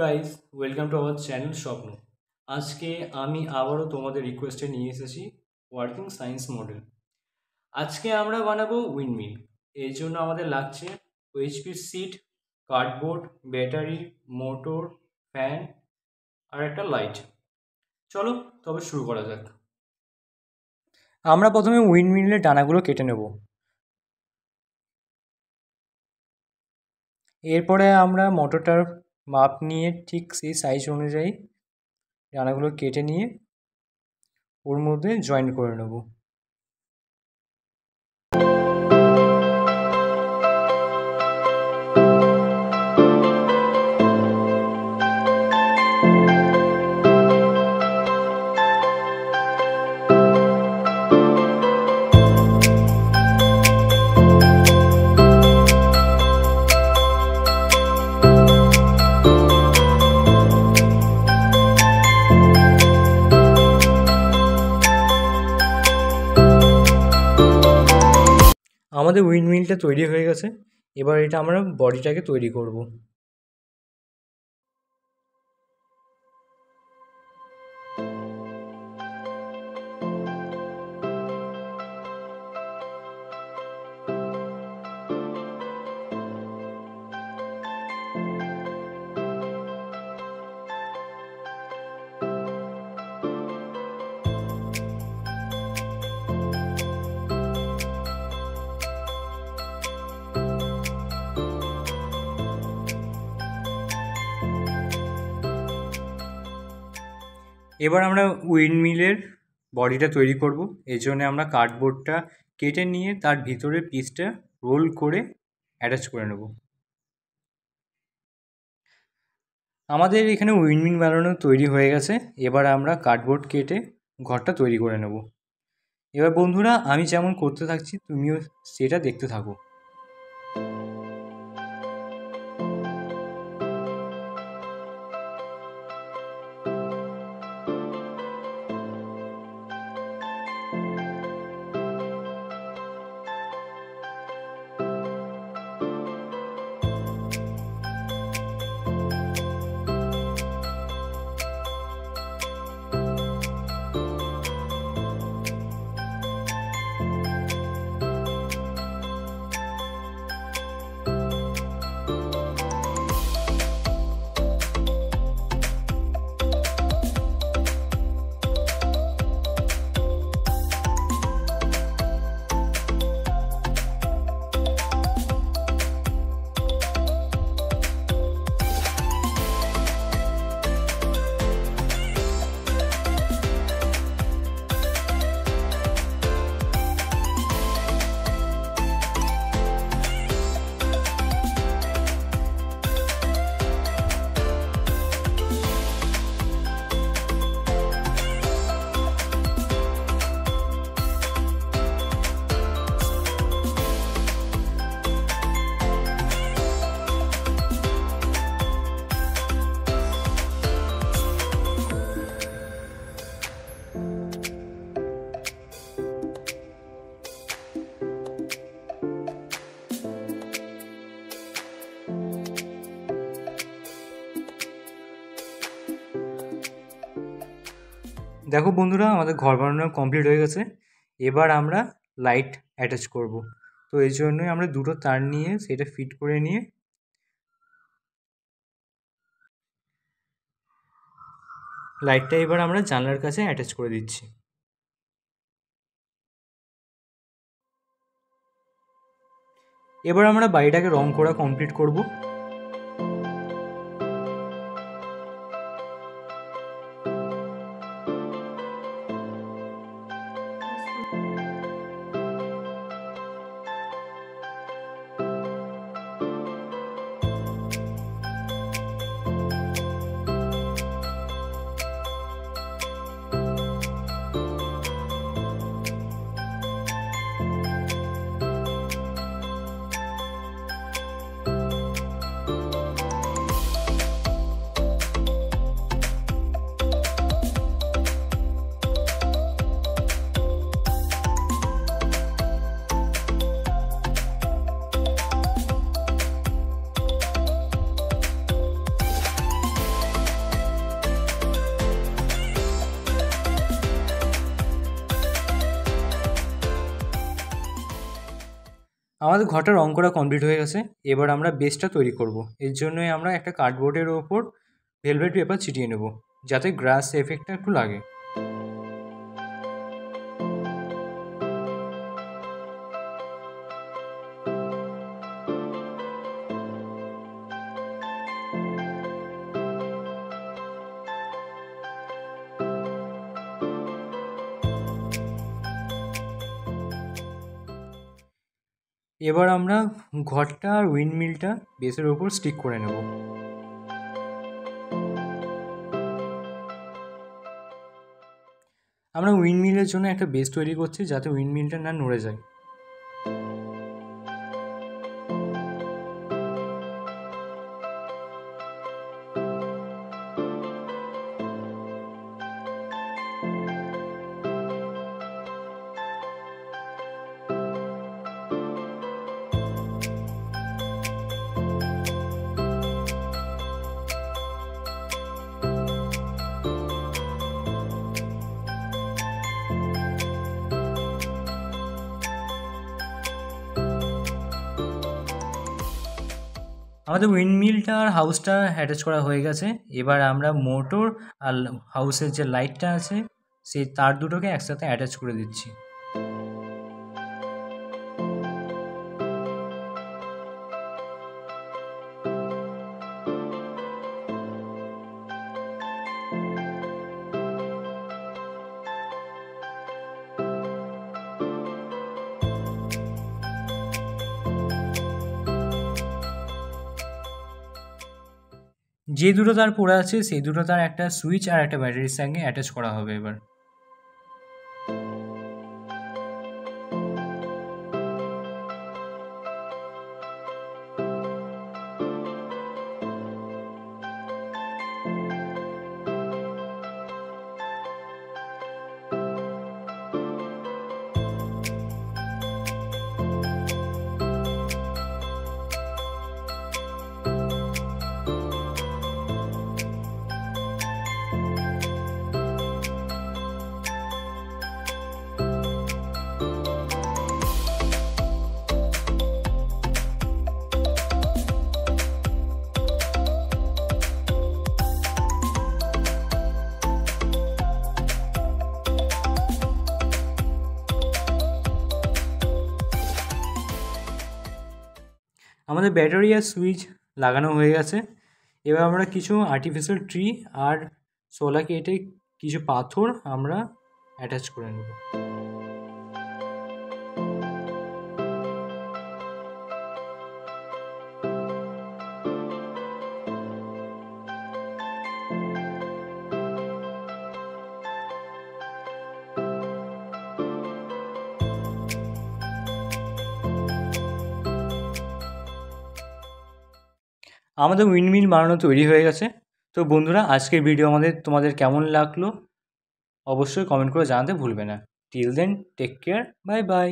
Guys, welcome to our channel স্বপ্ন। আজকে আমি আবারও তোমাদের রিকোয়েস্টে নিয়ে এসেছি ওয়ার্কিং সায়েন্স মডেল। আজকে আমরা বানাবো উইন্ডমিল। এর জন্য আমাদের লাগছে ওএইচপির sheet, cardboard, battery, motor, fan আর একটা লাইট। চলো তবে শুরু করা যাক। আমরা প্রথমে উইন্ডমিলের ডানাগুলো কেটে নেব। এরপরে আমরা মোটরটার মাপ নিয়ে ঠিক সেই সাইজ অনুযায়ী ডানাগুলো কেটে নিয়ে ওর মধ্যে জয়েন করে নেব। আমাদের উইন্ডমিলটা তৈরি হয়ে গেছে। এবার এটা আমরা বডিটাকে তৈরি করব। এবার আমরা উইন্ডমিলের বডিটা তৈরি করব। এর জন্য আমরা কার্ডবোর্ডটা কেটে নিয়ে তার ভিতরে পিসটা রোল করে অ্যাটাচ করে নেব। আমাদের এখানে উইন্ডমিল বানানো তৈরি হয়ে গেছে। এবার আমরা কার্ডবোর্ড কেটে ঘরটা তৈরি করে নেব। এবার বন্ধুরা, আমি যেমন করতে থাকছি তুমিও সেটা দেখতে থাকো। দেখো বন্ধুরা, আমাদের ঘর বানানো কমপ্লিট হয়ে গেছে। এবার আমরা লাইট অ্যাটাচ করব। তো এই জন্যই আমরা দুটো তার নিয়ে সেটা ফিট করে নিয়ে লাইটটা এবার আমরা জানলার কাছে অ্যাটাচ করে দিচ্ছি। এবার আমরা বাড়িটাকে রং করা কমপ্লিট করব। আমাদের ঘরটা রং করা কমপ্লিট হয়ে গেছে। এবার আমরা বেসটা তৈরি করব। এর জন্যই আমরা একটা কার্ডবোর্ডের ওপর ভেলভেট পেপার ছিটিয়ে নেব, যাতে গ্রাস এফেক্টটা একটু লাগে। এবার আমরা ঘরটা আর উইন্ডমিলটা বেসের ওপর স্টিক করে নেব। আমরা উইন্ডমিলের জন্য একটা বেস তৈরি করছি, যাতে উইন্ডমিলটা না নড়ে যায়। আমাদের উইন্ডমিলটা আর হাউসটা অ্যাটাচ করা হয়ে গেছে। এবার আমরা মোটর আর হাউসের যে লাইটটা আছে সেই তার দুটোকে একসাথে অ্যাটাচ করে দিচ্ছি। যে দুটো তার পড়ে আছে সেই দুটো তার একটা সুইচ আর একটা ব্যাটারির সঙ্গে অ্যাটাচ করা হবে এবার। আমাদের ব্যাটারি আর সুইচ লাগানো হয়ে গেছে। এবার আমরা কিছু আর্টিফিশিয়াল ট্রি আর সোলা কেটে কিছু পাথর আমরা অ্যাটাচ করে নেব। আমাদের উইন্ডমিল বানানো তৈরি হয়ে গেছে। তো বন্ধুরা, আজকের ভিডিও তোমাদের কেমন লাগলো অবশ্যই কমেন্ট করে জানাতে ভুলবে না। Till then, take care, bye by.